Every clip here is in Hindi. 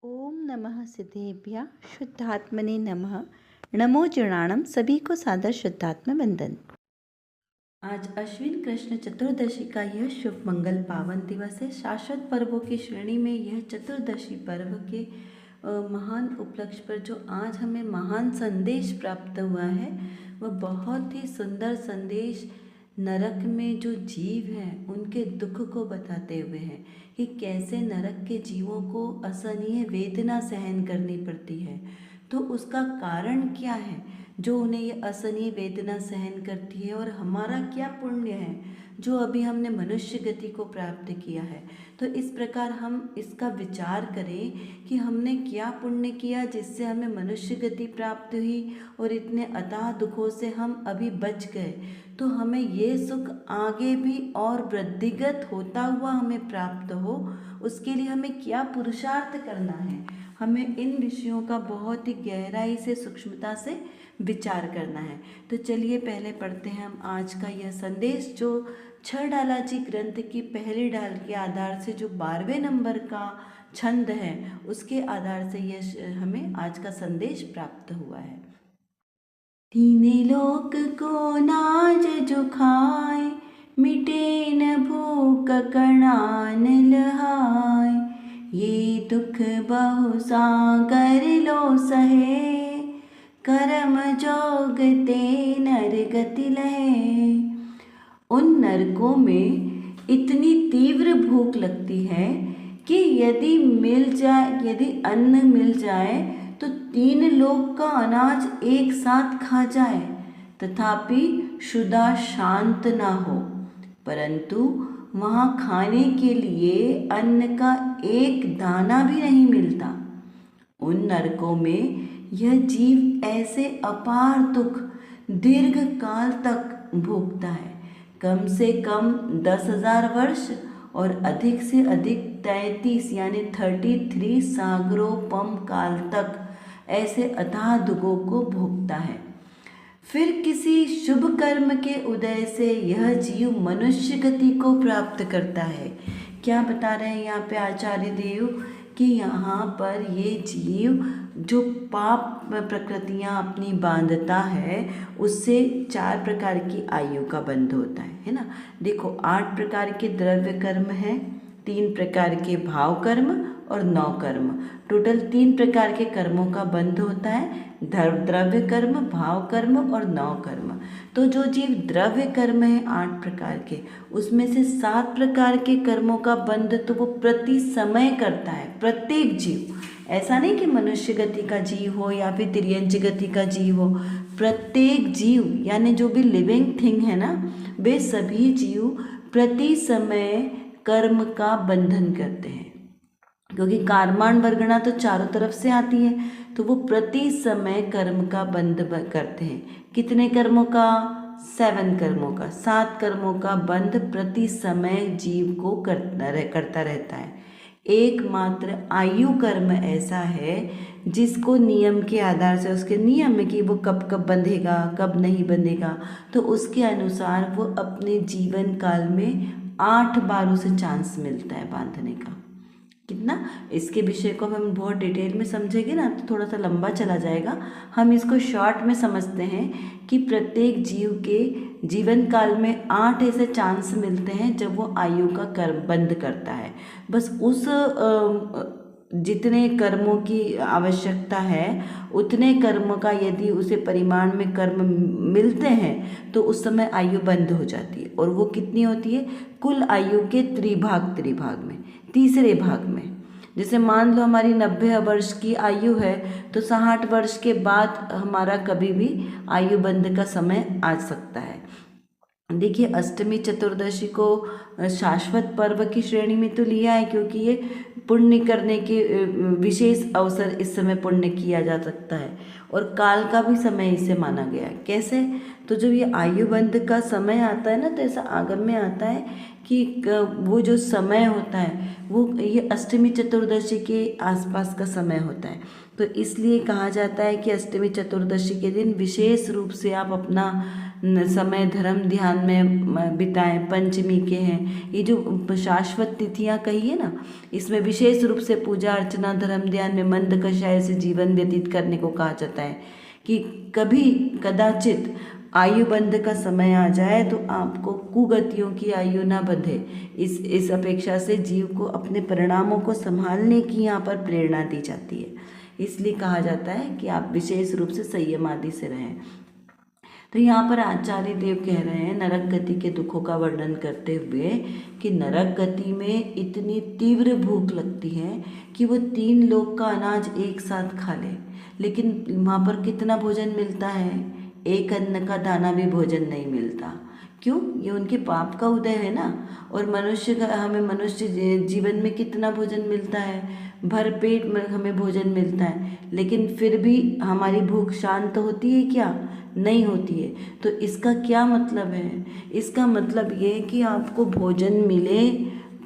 ओम नमः सिद्धेभ्यः शुद्धात्मने नमः। नमो जीर्णाणम। सभी को सादर शुद्धात्म वंदन। आज अश्विन कृष्ण चतुर्दशी का यह शुभ मंगल पावन दिवस है। शाश्वत पर्वों की श्रेणी में यह चतुर्दशी पर्व के महान उपलक्ष्य पर जो आज हमें महान संदेश प्राप्त हुआ है वह बहुत ही सुंदर संदेश नरक में जो जीव हैं उनके दुख को बताते हुए हैं कि कैसे नरक के जीवों को असहनीय वेदना सहन करनी पड़ती है। तो उसका कारण क्या है जो उन्हें ये असहनीय वेदना सहन करती है, और हमारा क्या पुण्य है जो अभी हमने मनुष्य गति को प्राप्त किया है। तो इस प्रकार हम इसका विचार करें कि हमने क्या पुण्य किया जिससे हमें मनुष्य गति प्राप्त हुई और इतने अथाह दुखों से हम अभी बच गए। तो हमें ये सुख आगे भी और वृद्धिगत होता हुआ हमें प्राप्त हो, उसके लिए हमें क्या पुरुषार्थ करना है, हमें इन विषयों का बहुत ही गहराई से सूक्ष्मता से विचार करना है। तो चलिए पहले पढ़ते हैं हम आज का यह संदेश जो छह डाला जी ग्रंथ की पहली डाल के आधार से जो 12वें नंबर का छंद है उसके आधार से यह हमें आज का संदेश प्राप्त हुआ है। तीने लोक को नाज जो खाए, मिटे न भूख कणान लहाय। ये दुख बहु सागर लो सहे, कर्म जोग ते नर गति लहे। उन नरकों में इतनी तीव्र भूख लगती है कि यदि अन्न मिल जाए तो 3 लोक का अनाज एक साथ खा जाए, तथापि क्षुधा शांत ना हो, परंतु वहाँ खाने के लिए अन्न का एक दाना भी नहीं मिलता। उन नरकों में यह जीव ऐसे अपार दुख दीर्घ काल तक भोगता है। कम से कम 10,000 वर्ष और अधिक से अधिक 33 यानी 33 सागरोपम काल तक ऐसे अथाह दुखों को भोगता है। फिर किसी शुभ कर्म के उदय से यह जीव मनुष्य गति को प्राप्त करता है। क्या बता रहे हैं यहाँ पे आचार्य देव कि यहाँ पर ये जीव जो पाप प्रकृतियाँ अपनी बांधता है उससे 4 प्रकार की आयु का बंध होता है ना। देखो 8 प्रकार के द्रव्य कर्म हैं, 3 प्रकार के भाव कर्म और 9 कर्म, टोटल 3 प्रकार के कर्मों का बंध होता है, द्रव्य कर्म, भाव कर्म और 9 कर्म। तो जो जीव द्रव्य कर्म है 8 प्रकार के, उसमें से 7 प्रकार के कर्मों का बंध तो वो प्रति समय करता है। प्रत्येक जीव, ऐसा नहीं कि मनुष्य गति का जीव हो या फिर तिर्यंच गति का जीव हो, प्रत्येक जीव यानी जो भी लिविंग थिंग है ना, वे सभी जीव प्रति समय कर्म का बंधन करते हैं, क्योंकि कार्माण वर्गणा तो चारों तरफ से आती है। तो वो प्रति समय कर्म का बंध करते हैं। कितने कर्मों का? 7 कर्मों का, 7 कर्मों का बंध प्रति समय जीव को करता रहता है। एकमात्र आयु कर्म ऐसा है जिसको नियम के आधार से, उसके नियम है कि वो कब कब बंधेगा कब नहीं बंधेगा, तो उसके अनुसार वो अपने जीवन काल में 8 बार उसे चांस मिलता है बांधने का। कितना? इसके विषय को हम बहुत डिटेल में समझेंगे ना तो थोड़ा सा लंबा चला जाएगा। हम इसको शॉर्ट में समझते हैं कि प्रत्येक जीव के जीवन काल में 8 ऐसे चांस मिलते हैं जब वो आयु का कर्म बंद करता है। बस उस जितने कर्मों की आवश्यकता है उतने कर्म का यदि उसे परिमाण में कर्म मिलते हैं तो उस समय आयु बंद हो जाती है। और वो कितनी होती है? कुल आयु के त्रिभाग में, तीसरे भाग में। जैसे मान लो हमारी 90 वर्ष की आयु है तो 60 वर्ष के बाद हमारा कभी भी आयु बंद का समय आ सकता है। देखिए अष्टमी चतुर्दशी को शाश्वत पर्व की श्रेणी में तो लिया है क्योंकि ये पुण्य करने के विशेष अवसर, इस समय पुण्य किया जा सकता है और काल का भी समय इसे माना गया है। कैसे? तो जब ये आयु बंध का समय आता है ना तो ऐसा आगम में आता है कि वो जो समय होता है वो ये अष्टमी चतुर्दशी के आसपास का समय होता है। तो इसलिए कहा जाता है कि अष्टमी चतुर्दशी के दिन विशेष रूप से आप अपना समय धर्म ध्यान में बिताएं, पंचमी के हैं। ये जो शाश्वत तिथियां कही है ना, इसमें विशेष रूप से पूजा अर्चना धर्म ध्यान में मंद कषाय से जीवन व्यतीत करने को कहा जाता है कि कभी कदाचित आयु बंध का समय आ जाए तो आपको कुगतियों की आयु ना बंधे। इस अपेक्षा से जीव को अपने परिणामों को संभालने की यहाँ पर प्रेरणा दी जाती है। इसलिए कहा जाता है कि आप विशेष रूप से संयम आदि से रहें। तो यहाँ पर आचार्य देव कह रहे हैं नरक गति के दुखों का वर्णन करते हुए कि नरक गति में इतनी तीव्र भूख लगती है कि वो 3 लोक का अनाज एक साथ खा ले, लेकिन वहाँ पर कितना भोजन मिलता है? एक अन्न का दाना भी भोजन नहीं मिलता। क्यों? ये उनके पाप का उदय है ना। और मनुष्य का, हमें मनुष्य जीवन में कितना भोजन मिलता है? भर पेट में हमें भोजन मिलता है, लेकिन फिर भी हमारी भूख शांत होती है क्या? नहीं होती है। तो इसका क्या मतलब है? इसका मतलब ये है कि आपको भोजन मिले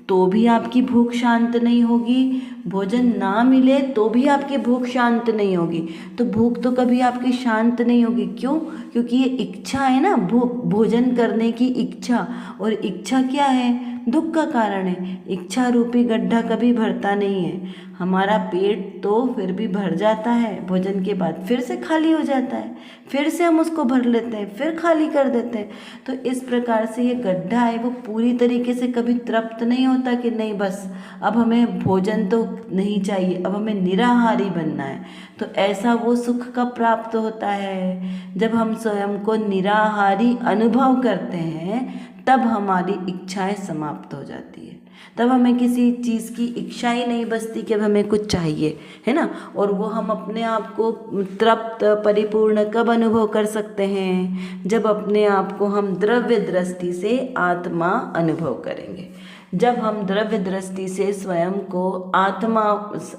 तो भी आपकी भूख शांत नहीं होगी, भोजन ना मिले तो भी आपकी भूख शांत नहीं होगी। तो भूख तो कभी आपकी शांत नहीं होगी। क्यों? क्योंकि ये इच्छा है ना, भोजन करने की इच्छा। और इच्छा क्या है? दुख का कारण है। इच्छा रूपी गड्ढा कभी भरता नहीं है। हमारा पेट तो फिर भी भर जाता है, भोजन के बाद फिर से खाली हो जाता है, फिर से हम उसको भर लेते हैं, फिर खाली कर देते हैं। तो इस प्रकार से ये गड्ढा है वो पूरी तरीके से कभी तृप्त नहीं होता कि नहीं बस अब हमें भोजन तो नहीं चाहिए, अब हमें निराहारी बनना है। तो ऐसा वो सुख कब प्राप्त होता है? जब हम स्वयं को निराहारी अनुभव करते हैं, तब हमारी इच्छाएं समाप्त हो जाती है। तब हमें किसी चीज़ की इच्छा ही नहीं बचती कि अब हमें कुछ चाहिए, है ना। और वो हम अपने आप को तृप्त परिपूर्ण कब अनुभव कर सकते हैं? जब अपने आप को हम द्रव्य दृष्टि से आत्मा अनुभव करेंगे। जब हम द्रव्य दृष्टि से स्वयं को आत्मा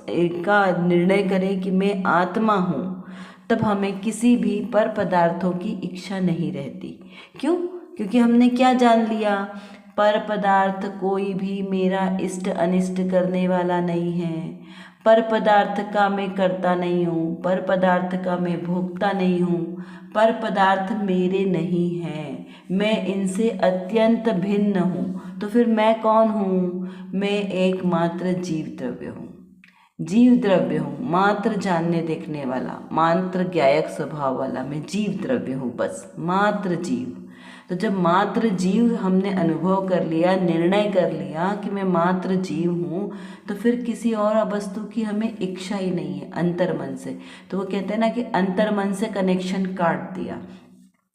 का निर्णय करें कि मैं आत्मा हूँ, तब हमें किसी भी पर पदार्थों की इच्छा नहीं रहती। क्यों? क्योंकि हमने क्या जान लिया? पर पदार्थ कोई भी मेरा इष्ट अनिष्ट करने वाला नहीं है। पर पदार्थ का मैं करता नहीं हूँ, पर पदार्थ का मैं भोगता नहीं हूँ, पर पदार्थ मेरे नहीं हैं, मैं इनसे अत्यंत भिन्न हूँ। तो फिर मैं कौन हूँ? मैं एकमात्र जीव द्रव्य हूँ। जीव द्रव्य हूँ, मात्र जानने देखने वाला, मात्र ज्ञायक स्वभाव वाला मैं जीव द्रव्य हूँ, बस मात्र जीव। तो जब मात्र जीव हमने अनुभव कर लिया, निर्णय कर लिया कि मैं मात्र जीव हूँ, तो फिर किसी और वस्तु की हमें इच्छा ही नहीं है अंतर्मन से। तो वो कहते हैं ना कि अंतर्मन से कनेक्शन काट दिया।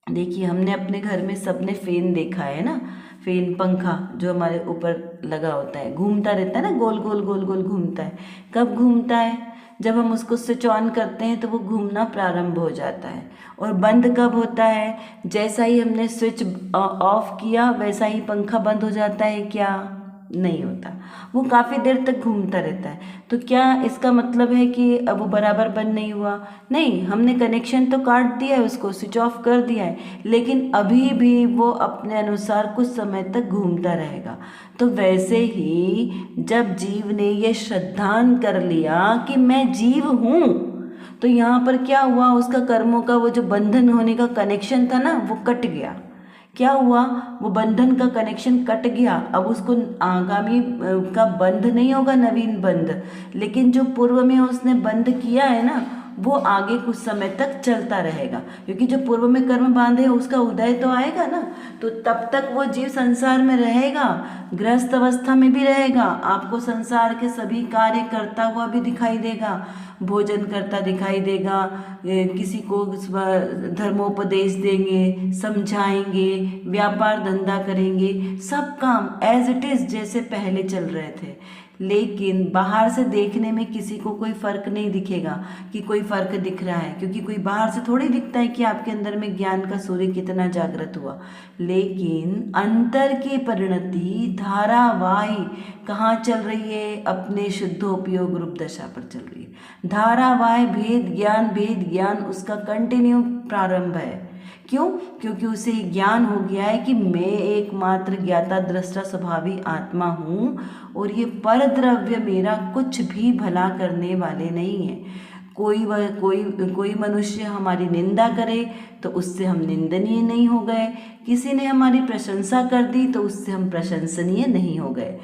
देखिए हमने अपने घर में सबने फैन देखा है ना, फैन पंखा जो हमारे ऊपर लगा होता है, घूमता रहता है ना, गोल गोल गोल गोल घूमता है। कब घूमता है? जब हम उसको स्विच ऑन करते हैं तो वो घूमना प्रारंभ हो जाता है। और बंद कब होता है? जैसा ही हमने स्विच ऑफ किया वैसा ही पंखा बंद हो जाता है क्या? नहीं होता, वो काफ़ी देर तक घूमता रहता है। तो क्या इसका मतलब है कि अब वो बराबर बंद नहीं हुआ? नहीं, हमने कनेक्शन तो काट दिया है, उसको स्विच ऑफ कर दिया है, लेकिन अभी भी वो अपने अनुसार कुछ समय तक घूमता रहेगा। तो वैसे ही जब जीव ने ये श्रद्धान कर लिया कि मैं जीव हूँ, तो यहाँ पर क्या हुआ? उसका कर्मों का वो जो बंधन होने का कनेक्शन था ना, वो कट गया। क्या हुआ? वो बंधन का कनेक्शन कट गया। अब उसको आगामी का बंध नहीं होगा, नवीन बंध, लेकिन जो पूर्व में उसने बंध किया है ना, वो आगे कुछ समय तक चलता रहेगा। क्योंकि जो पूर्व में कर्म बांधे है उसका उदय तो आएगा ना, तो तब तक वो जीव संसार में रहेगा, गृहस्थ अवस्था में भी रहेगा। आपको संसार के सभी कार्य करता हुआ भी दिखाई देगा, भोजन करता दिखाई देगा, किसी को धर्मोपदेश देंगे, समझाएंगे, व्यापार धंधा करेंगे, सब काम एज इट इज़ जैसे पहले चल रहे थे। लेकिन बाहर से देखने में किसी को कोई फ़र्क नहीं दिखेगा कि कोई फ़र्क दिख रहा है, क्योंकि कोई बाहर से थोड़ी दिखता है कि आपके अंदर में ज्ञान का सूर्य कितना जागृत हुआ। लेकिन अंतर की परिणति धारावाही कहाँ चल रही है? अपने शुद्धोपयोग रूप दशा पर चल रही है। धारावाही भेद ज्ञान उसका कंटिन्यू प्रारंभ है। क्यों? क्योंकि उसे ज्ञान हो गया है कि मैं एकमात्र ज्ञाता दृष्टा स्वभावी आत्मा हूँ और ये पर द्रव्य मेरा कुछ भी भला करने वाले नहीं है। कोई मनुष्य हमारी निंदा करे तो उससे हम निंदनीय नहीं हो गए, किसी ने हमारी प्रशंसा कर दी तो उससे हम प्रशंसनीय नहीं हो गए।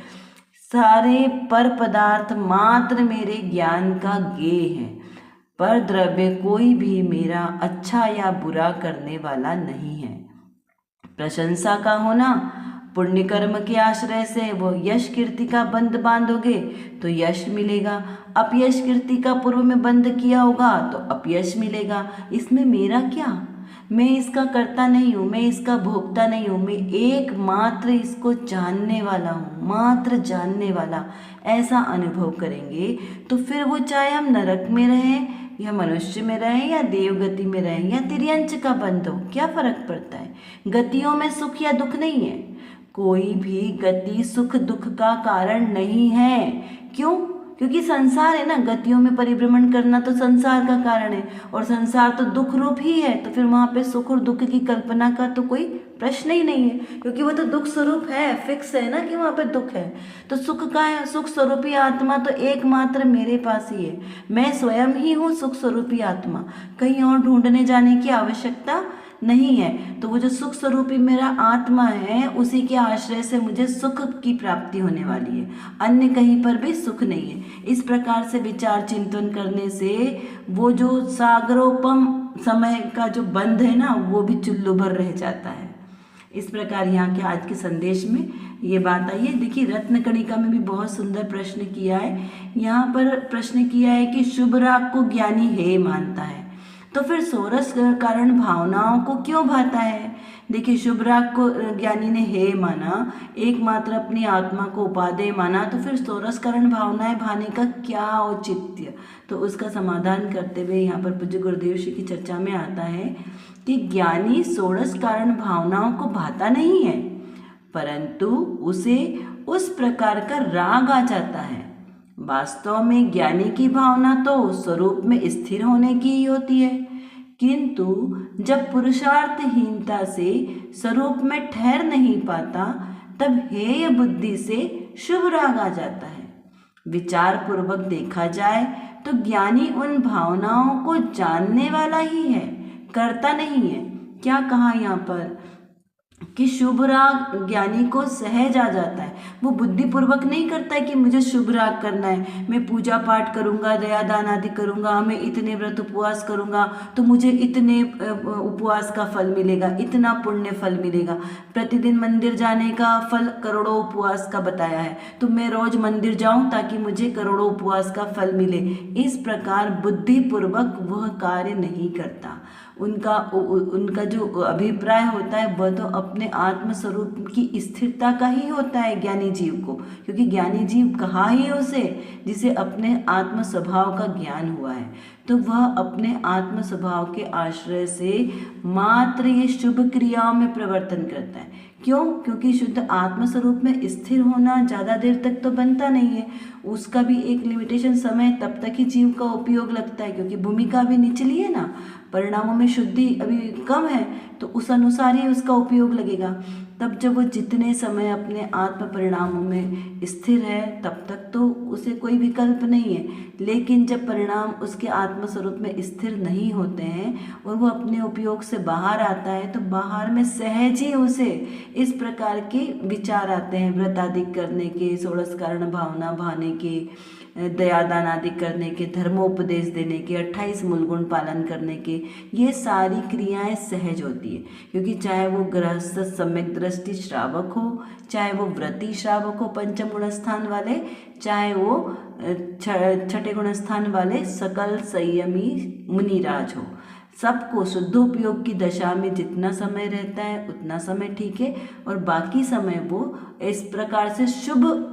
सारे पर पदार्थ मात्र मेरे ज्ञान का गेय है, पर द्रव्य कोई भी मेरा अच्छा या बुरा करने वाला नहीं है। प्रशंसा का होना, पुण्य कर्म के आश्रय से वो यश कीर्ति का बंध बांधोगे तो यश मिलेगा, अपयश कीर्ति का पूर्व में बंध किया होगा तो अपयश मिलेगा। इसमें मेरा क्या? मैं इसका करता नहीं हूँ, मैं इसका भोगता नहीं हूँ, मैं एकमात्र इसको जानने वाला हूँ, मात्र जानने वाला। ऐसा अनुभव करेंगे तो फिर वो चाहे हम नरक में रहें या मनुष्य में रहें या देवगति में रहें या तिर्यंच का बंध हो, क्या फर्क पड़ता है? गतियों में सुख या दुख नहीं है। कोई भी गति सुख दुख का कारण नहीं है। क्यों? क्योंकि संसार है ना, गतियों में परिभ्रमण करना तो संसार का कारण है, और संसार तो दुख रूप ही है, तो फिर वहाँ पे सुख और दुख की कल्पना का तो कोई प्रश्न ही नहीं है, क्योंकि वो तो दुख स्वरूप है, फिक्स है ना कि वहाँ पे दुख है। तो सुख का है, सुख स्वरूपी आत्मा तो एकमात्र मेरे पास ही है। मैं स्वयं ही हूँ सुख स्वरूपी आत्मा, कहीं और ढूंढने जाने की आवश्यकता नहीं है। तो वो जो सुख स्वरूपी मेरा आत्मा है, उसी के आश्रय से मुझे सुख की प्राप्ति होने वाली है, अन्य कहीं पर भी सुख नहीं है। इस प्रकार से विचार चिंतन करने से वो जो सागरोपम समय का जो बंध है ना, वो भी चुल्लू भर रह जाता है। इस प्रकार यहाँ के आज के संदेश में ये बात आई है। देखिए, रत्नकणिका में भी बहुत सुंदर प्रश्न किया है। यहाँ पर प्रश्न किया है कि शुभ राग को ज्ञानी हे मानता है, तो फिर सोरस कारण भावनाओं को क्यों भाता है? देखिए, शुभ राग को ज्ञानी ने हे माना, एकमात्र अपनी आत्मा को उपादेय माना, तो फिर सोरस कारण भावनाएं भाने का क्या औचित्य? तो उसका समाधान करते हुए यहाँ पर पूज्य गुरुदेव श्री की चर्चा में आता है कि ज्ञानी सोरस कारण भावनाओं को भाता नहीं है, परंतु उसे उस प्रकार का राग आ जाता है। वास्तव में ज्ञानी की भावना तो स्वरूप में स्थिर होने की ही होती है, किंतु जब पुरुषार्थहीनता से स्वरूप में ठहर नहीं पाता, तब हेय बुद्धि से शुभ राग आ जाता है। विचार पूर्वक देखा जाए तो ज्ञानी उन भावनाओं को जानने वाला ही है, करता नहीं है। क्या कहा यहाँ पर कि शुभ राग ज्ञानी को सहज आ जाता है। वो बुद्धिपूर्वक नहीं करता है कि मुझे शुभ राग करना है, मैं पूजा पाठ करूँगा, दया दान आदि करूँगा, मैं इतने व्रत उपवास करूँगा तो मुझे इतने उपवास का फल मिलेगा, इतना पुण्य फल मिलेगा। प्रतिदिन मंदिर जाने का फल करोड़ों उपवास का बताया है, तो मैं रोज मंदिर जाऊँ ताकि मुझे करोड़ों उपवास का फल मिले। इस प्रकार बुद्धिपूर्वक वह कार्य नहीं करता। उनका जो अभिप्राय होता है वह तो अपने आत्मस्वरूप की स्थिरता का ही होता है ज्ञानी जीव को, क्योंकि ज्ञानी जीव कहा ही उसे जिसे अपने आत्म स्वभाव का ज्ञान हुआ है। तो वह अपने आत्म स्वभाव के आश्रय से मात्र ये शुभ क्रियाओं में प्रवर्तन करता है। क्यों? क्योंकि शुद्ध आत्मस्वरूप में स्थिर होना ज़्यादा देर तक तो बनता नहीं है, उसका भी एक लिमिटेशन समय तब तक ही जीव का उपयोग लगता है, क्योंकि भूमिका भी निचली है ना, परिणामों में शुद्धि अभी कम है, तो उस अनुसार ही उसका उपयोग लगेगा। तब जब वो जितने समय अपने आत्म परिणामों में स्थिर है तब तक तो उसे कोई विकल्प नहीं है, लेकिन जब परिणाम उसके आत्मस्वरूप में स्थिर नहीं होते हैं और वो अपने उपयोग से बाहर आता है, तो बाहर में सहज ही उसे इस प्रकार के विचार आते हैं, व्रत आदि करने के, षोडश कारण भावना भाने के, दयादान आदि करने के, धर्मोपदेश देने के, 28 मूल गुण पालन करने के। ये सारी क्रियाएं सहज होती है, क्योंकि चाहे वो गृहस्थ सम्यक दृष्टि श्रावक हो, चाहे वो व्रती श्रावक हो पंचम गुण स्थान वाले, चाहे वो छठे गुण स्थान वाले सकल संयमी मुनिराज हो, सबको शुद्धोपयोग की दशा में जितना समय रहता है उतना समय ठीक है, और बाकी समय वो इस प्रकार से शुभ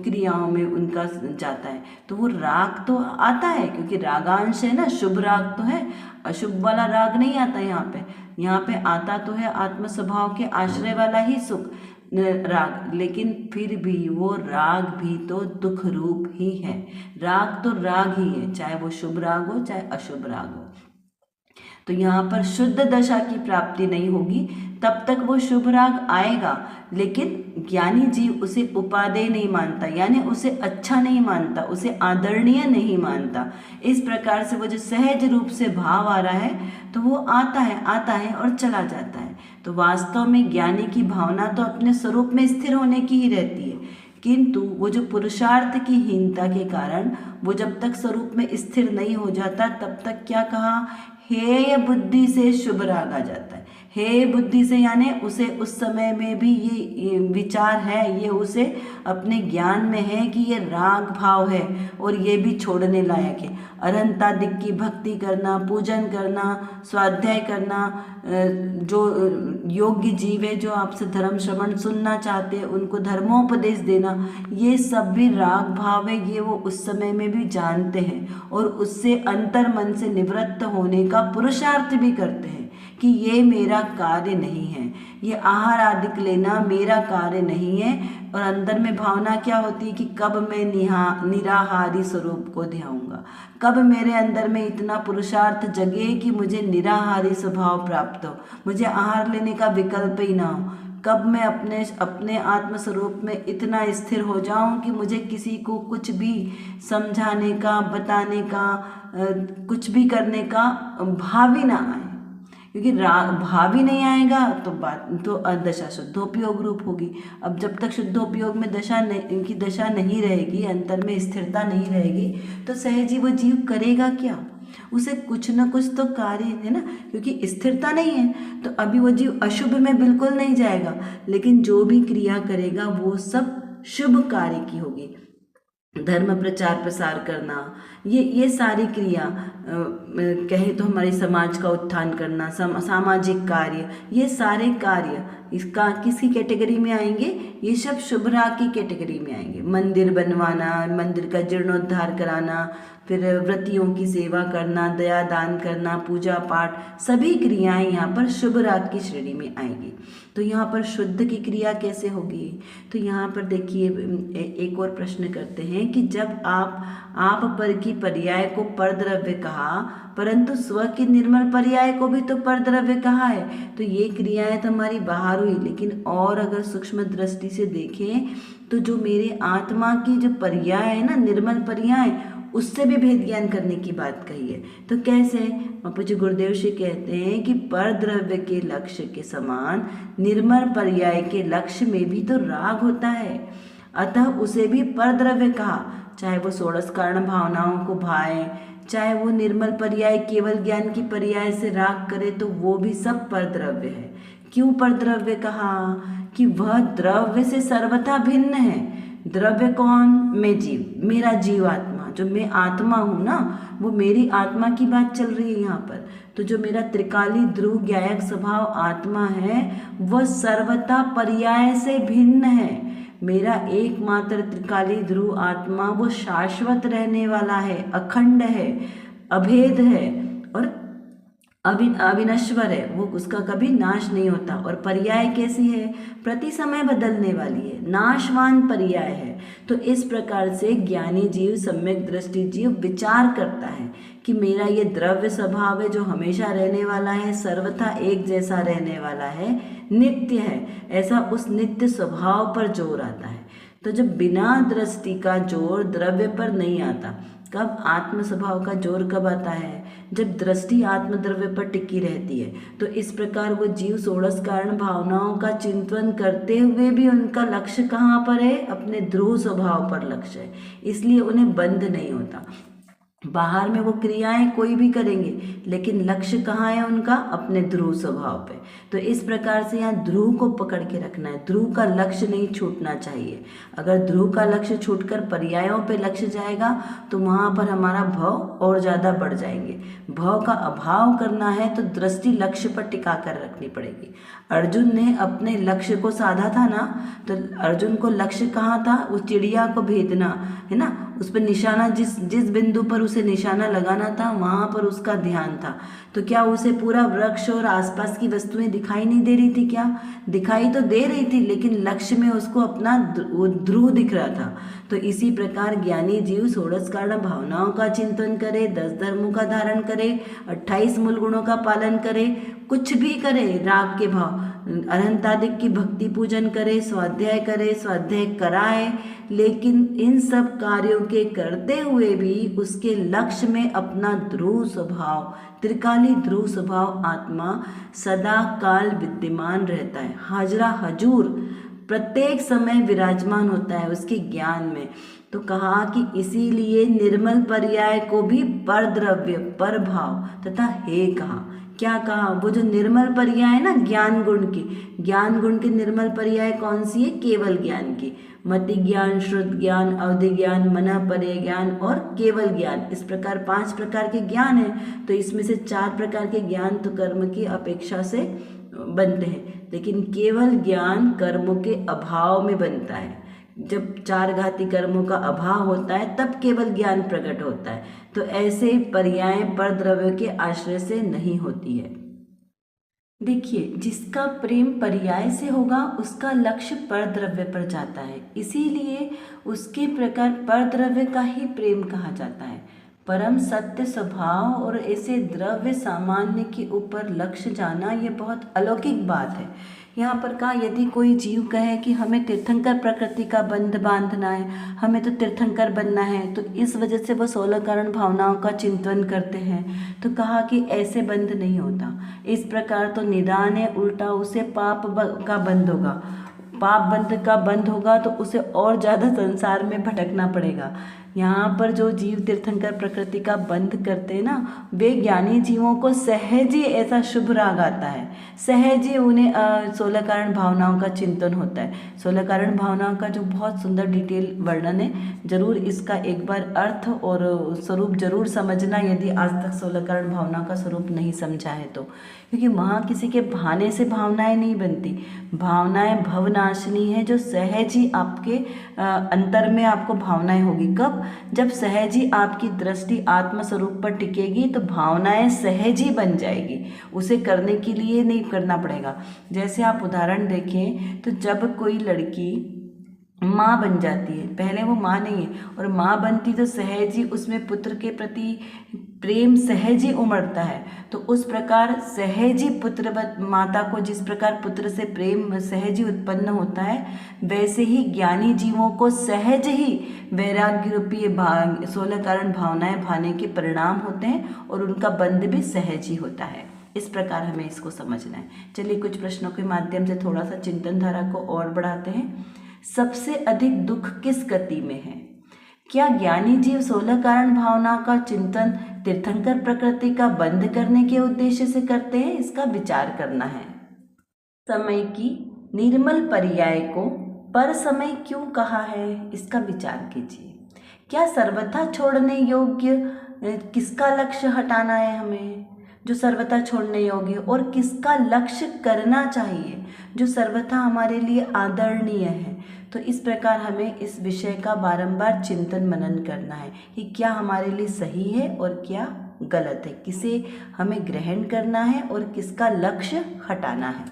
क्रियाओं में उनका जाता है। तो वो राग तो आता है, क्योंकि रागांश है ना, शुभ राग तो है, अशुभ वाला राग नहीं आता यहाँ पे आता तो है आत्म स्वभाव के आश्रय वाला ही सुख राग, लेकिन फिर भी वो राग भी तो दुख रूप ही है। राग तो राग ही है, चाहे वो शुभ राग हो चाहे अशुभ राग हो। तो यहाँ पर शुद्ध दशा की प्राप्ति नहीं होगी, तब तक वो शुभ राग आएगा, लेकिन ज्ञानी जीव उसे उपादेय नहीं मानता, यानी उसे अच्छा नहीं मानता, उसे आदरणीय नहीं मानता। इस प्रकार से वो जो सहज रूप से भाव आ रहा है तो वो आता है और चला जाता है। तो वास्तव में ज्ञानी की भावना तो अपने स्वरूप में स्थिर होने की ही रहती है, किंतु वो जो पुरुषार्थ की हीनता के कारण वो जब तक स्वरूप में स्थिर नहीं हो जाता तब तक क्या कहा, हेय बुद्धि से शुभ राग आ जाता है। हे बुद्धि से यानी उसे उस समय में भी ये विचार है, ये उसे अपने ज्ञान में है कि ये राग भाव है और ये भी छोड़ने लायक है। अरहंतादिक की भक्ति करना, पूजन करना, स्वाध्याय करना, जो योग्य जीव है जो आपसे धर्म श्रवण सुनना चाहते हैं उनको धर्मोपदेश देना, ये सब भी राग भाव है। ये वो उस समय में भी जानते हैं और उससे अंतर मन से निवृत्त होने का पुरुषार्थ भी करते हैं कि ये मेरा कार्य नहीं है, ये आहार आदि लेना मेरा कार्य नहीं है। और अंदर में भावना क्या होती है कि कब मैं निराहारी स्वरूप को ध्याऊंगा, कब मेरे अंदर में इतना पुरुषार्थ जगे कि मुझे निराहारी स्वभाव प्राप्त हो, मुझे आहार लेने का विकल्प ही ना हो, कब मैं अपने आत्मस्वरूप में इतना स्थिर हो जाऊं कि मुझे किसी को कुछ भी समझाने का, बताने का, कुछ भी करने का भाव ही ना आए। क्योंकि भाव ही नहीं आएगा तो दशा शुद्धोपयोग रूप होगी। अब जब तक शुद्धोपयोग में इनकी दशा नहीं रहेगी, अंतर में स्थिरता नहीं रहेगी, तो सहज ही वो जीव करेगा क्या, उसे कुछ न कुछ तो कार्य है ना, क्योंकि स्थिरता नहीं है। तो अभी वो जीव अशुभ में बिल्कुल नहीं जाएगा, लेकिन जो भी क्रिया करेगा वो सब शुभ कार्य की होगी। धर्म प्रचार प्रसार करना, ये सारी क्रिया कहे तो हमारे समाज का उत्थान करना, सामाजिक कार्य, ये सारे कार्य इसका किसी कैटेगरी में आएंगे, ये सब शुभ राग की कैटेगरी में आएंगे। मंदिर बनवाना, मंदिर का जीर्णोद्धार कराना, फिर व्रतियों की सेवा करना, दया दान करना, पूजा पाठ, सभी क्रियाएं यहाँ पर शुभ राग की श्रेणी में आएंगी। तो यहाँ पर शुद्ध की क्रिया कैसे होगी, तो यहाँ पर देखिए एक और प्रश्न करते हैं कि जब आप पर की पर्याय को परद्रव्य कहा, परंतु स्व की निर्मल पर्याय को भी तो परद्रव्य कहा है। तो ये क्रियाएं तो हमारी बाहर हुई, लेकिन और अगर सूक्ष्म दृष्टि से देखें तो जो मेरे आत्मा की जो पर्याय है ना, निर्मल पर्याय, उससे भी भेद ज्ञान करने की बात कही है। तो कैसे, बापूजी गुरुदेव श्री कहते हैं कि परद्रव्य के लक्ष्य के समान निर्मल पर्याय के लक्ष्य में भी तो राग होता है, अतः उसे भी परद्रव्य कहा। चाहे वो षोडश कारण भावनाओं को भाए, चाहे वो निर्मल पर्याय केवल ज्ञान की पर्याय से राग करे, तो वो भी सब परद्रव्य है। क्यों परद्रव्य कहा, कि वह द्रव्य से सर्वथा भिन्न है। द्रव्य कौन, मैं जीव, मेरा जीवात्मा, जो मैं आत्मा हूँ ना, वो मेरी आत्मा की बात चल रही है यहाँ पर। तो जो मेरा त्रिकाली ध्रुव ज्ञायक स्वभाव आत्मा है वह सर्वथा पर्याय से भिन्न है। मेरा एकमात्र त्रिकाली ध्रुव आत्मा वो शाश्वत रहने वाला है, अखंड है, अभेद है और अविनश्वर है, वो उसका कभी नाश नहीं होता। और पर्याय कैसी है, प्रति समय बदलने वाली है, नाशवान पर्याय है। तो इस प्रकार से ज्ञानी जीव, सम्यक दृष्टि जीव विचार करता है कि मेरा ये द्रव्य स्वभाव है जो हमेशा रहने वाला है, सर्वथा एक जैसा रहने वाला है, नित्य है, ऐसा उस नित्य स्वभाव पर जोर आता है। तो जब बिना दृष्टि का जोर द्रव्य पर नहीं आता, कब आत्म स्वभाव का जोर कब आता है, जब दृष्टि आत्मद्रव्य पर टिकी रहती है। तो इस प्रकार वो जीव षोडश कारण भावनाओं का चिंतन करते हुए भी उनका लक्ष्य कहाँ पर है, अपने ध्रुव स्वभाव पर लक्ष्य है, इसलिए उन्हें बंध नहीं होता। बाहर में वो क्रियाएं कोई भी करेंगे, लेकिन लक्ष्य कहाँ है उनका, अपने ध्रुव स्वभाव पे। तो इस प्रकार से यहाँ ध्रुव को पकड़ के रखना है, ध्रुव का लक्ष्य नहीं छूटना चाहिए। अगर ध्रुव का लक्ष्य छूटकर पर्यायों पे लक्ष्य जाएगा तो वहाँ पर हमारा भव और ज़्यादा बढ़ जाएंगे। भव का अभाव करना है तो दृष्टि लक्ष्य पर टिका कर रखनी पड़ेगी। अर्जुन ने अपने लक्ष्य को साधा था ना, तो अर्जुन को लक्ष्य कहाँ था, वो चिड़िया को भेजना है ना, उस पर निशाना, जिस जिस बिंदु पर उसे निशाना लगाना था वहाँ पर उसका ध्यान था। तो क्या उसे पूरा वृक्ष और आसपास की वस्तुएं दिखाई नहीं दे रही थी? क्या दिखाई तो दे रही थी, लेकिन लक्ष्य में उसको अपना ध्रुव दिख रहा था। तो इसी प्रकार ज्ञानी जीव षोडश कारण भावनाओं का चिंतन करे, 10 धर्मों का धारण करे, 28 मूल गुणों का पालन करे, कुछ भी करे, राग के भाव, अनंतादिक की भक्ति पूजन करे, स्वाध्याय करे, स्वाध्याय कराए, लेकिन इन सब कार्यों के करते हुए भी उसके लक्ष्य में अपना ध्रुव स्वभाव, त्रिकाली ध्रुव स्वभाव आत्मा सदा काल विद्यमान रहता है, हाजरा हजूर प्रत्येक समय विराजमान होता है उसके ज्ञान में। तो कहा कि इसीलिए निर्मल पर्याय को भी परद्रव्य, पर भाव तथा हे कहा। क्या कहा? वो जो निर्मल पर्याय है ना ज्ञान गुण की, ज्ञान गुण की निर्मल पर्याय कौन सी है? केवल ज्ञान की। मति ज्ञान, श्रुत ज्ञान, अवधि ज्ञान, मन पर्य ज्ञान और केवल ज्ञान, इस प्रकार 5 प्रकार के ज्ञान है। तो इसमें से 4 प्रकार के ज्ञान तो कर्म की अपेक्षा से बनते हैं, लेकिन केवल ज्ञान कर्मों के अभाव में बनता है। जब 4 घाती कर्मों का अभाव होता है तब केवल ज्ञान प्रकट होता है। तो ऐसे पर्याय पर द्रव्य के आश्रय से नहीं होती है। देखिए, जिसका प्रेम पर्याय से होगा उसका लक्ष्य पर द्रव्य पर जाता है, इसीलिए उसके प्रकार पर द्रव्य का ही प्रेम कहा जाता है। परम सत्य स्वभाव और ऐसे द्रव्य सामान्य के ऊपर लक्ष्य जाना ये बहुत अलौकिक बात है। यहाँ पर कहा, यदि कोई जीव कहे कि हमें तीर्थंकर प्रकृति का बंध बांधना है, हमें तो तीर्थंकर बनना है, तो इस वजह से वो 16 कारण भावनाओं का चिंतन करते हैं। तो कहा कि ऐसे बंध नहीं होता। इस प्रकार तो निदान है, उल्टा उसे पाप का बंध होगा। पाप बंध का बंध होगा तो उसे और ज़्यादा संसार में भटकना पड़ेगा। यहाँ पर जो जीव तीर्थंकर प्रकृति का बंध करते हैं ना, वे ज्ञानी जीवों को सहज ही ऐसा शुभ राग आता है, सहज ही उन्हें 16 कारण भावनाओं का चिंतन होता है। 16 कारण भावनाओं का जो बहुत सुंदर डिटेल वर्णन है, जरूर इसका एक बार अर्थ और स्वरूप जरूर समझना, यदि आज तक 16 कारण भावनाओं का स्वरूप नहीं समझा है तो। क्योंकि वहाँ किसी के बहाने से भावनाएं नहीं बनती, भावनाएं भवनाशिनी है, जो सहज ही आपके अंतर में आपको भावनाएं होगी। कब? जब सहज ही आपकी दृष्टि आत्म स्वरूप पर टिकेगी तो भावनाएं सहज ही बन जाएगी, उसे करने के लिए नहीं करना पड़ेगा। जैसे आप उदाहरण देखें तो जब कोई लड़की माँ बन जाती है, पहले वो माँ नहीं है, और माँ बनती तो सहज ही उसमें पुत्र के प्रति प्रेम सहज ही उमड़ता है। तो उस प्रकार सहज ही पुत्र माता को जिस प्रकार पुत्र से प्रेम सहज ही उत्पन्न होता है, वैसे ही ज्ञानी जीवों को सहज ही वैराग्य रूपी 16 कारण भावनाएं भाने के परिणाम होते हैं और उनका बंध भी सहज ही होता है। इस प्रकार हमें इसको समझना है। चलिए कुछ प्रश्नों के माध्यम से थोड़ा सा चिंतन धारा को और बढ़ाते हैं। सबसे अधिक दुख किस गति में है? क्या ज्ञानी जीव 16 कारण भावना का चिंतन तीर्थंकर प्रकृति का बंध करने के उद्देश्य से करते हैं? इसका विचार करना है। समय की निर्मल पर्याय को पर समय क्यों कहा है? इसका विचार कीजिए। क्या सर्वथा छोड़ने योग्य किसका लक्ष्य हटाना है हमें, जो सर्वथा छोड़ने योग्य, और किसका लक्ष्य करना चाहिए जो सर्वथा हमारे लिए आदरणीय है? तो इस प्रकार हमें इस विषय का बारंबार चिंतन मनन करना है कि क्या हमारे लिए सही है और क्या गलत है, किसे हमें ग्रहण करना है और किसका लक्ष्य हटाना है।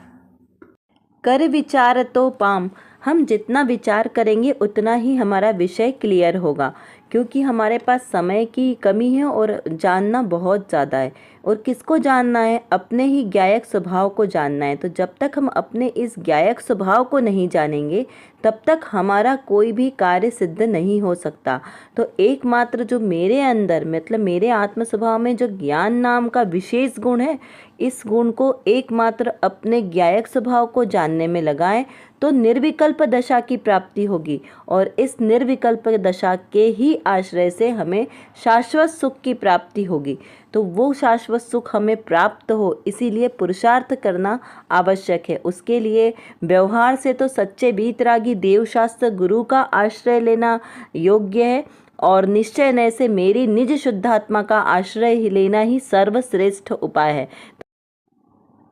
कर विचार तो पाम, हम जितना विचार करेंगे उतना ही हमारा विषय क्लियर होगा, क्योंकि हमारे पास समय की कमी है और जानना बहुत ज़्यादा है। और किसको जानना है? अपने ही ज्ञायक स्वभाव को जानना है। तो जब तक हम अपने इस ज्ञायक स्वभाव को नहीं जानेंगे तब तक हमारा कोई भी कार्य सिद्ध नहीं हो सकता। तो एकमात्र जो मेरे अंदर, मतलब मेरे आत्म स्वभाव में जो ज्ञान नाम का विशेष गुण है, इस गुण को एकमात्र अपने ज्ञायक स्वभाव को जानने में लगाएं तो निर्विकल्प दशा की प्राप्ति होगी। और इस निर्विकल्प दशा के ही आश्रय से हमें शाश्वत सुख की प्राप्ति होगी। तो वो शाश्वत सुख हमें प्राप्त हो, इसीलिए पुरुषार्थ करना आवश्यक है। उसके लिए व्यवहार से तो सच्चे वीतरागी देवशास्त्र गुरु का आश्रय लेना योग्य है, और निश्चय नय से मेरी निज शुद्धात्मा का आश्रय लेना ही सर्वश्रेष्ठ उपाय है।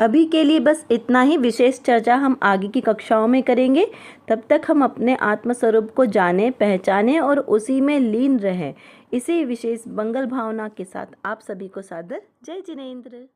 अभी के लिए बस इतना ही। विशेष चर्चा हम आगे की कक्षाओं में करेंगे। तब तक हम अपने आत्मस्वरूप को जानें, पहचानें और उसी में लीन रहें। इसी विशेष मंगल भावना के साथ आप सभी को सादर जय जिनेंद्र।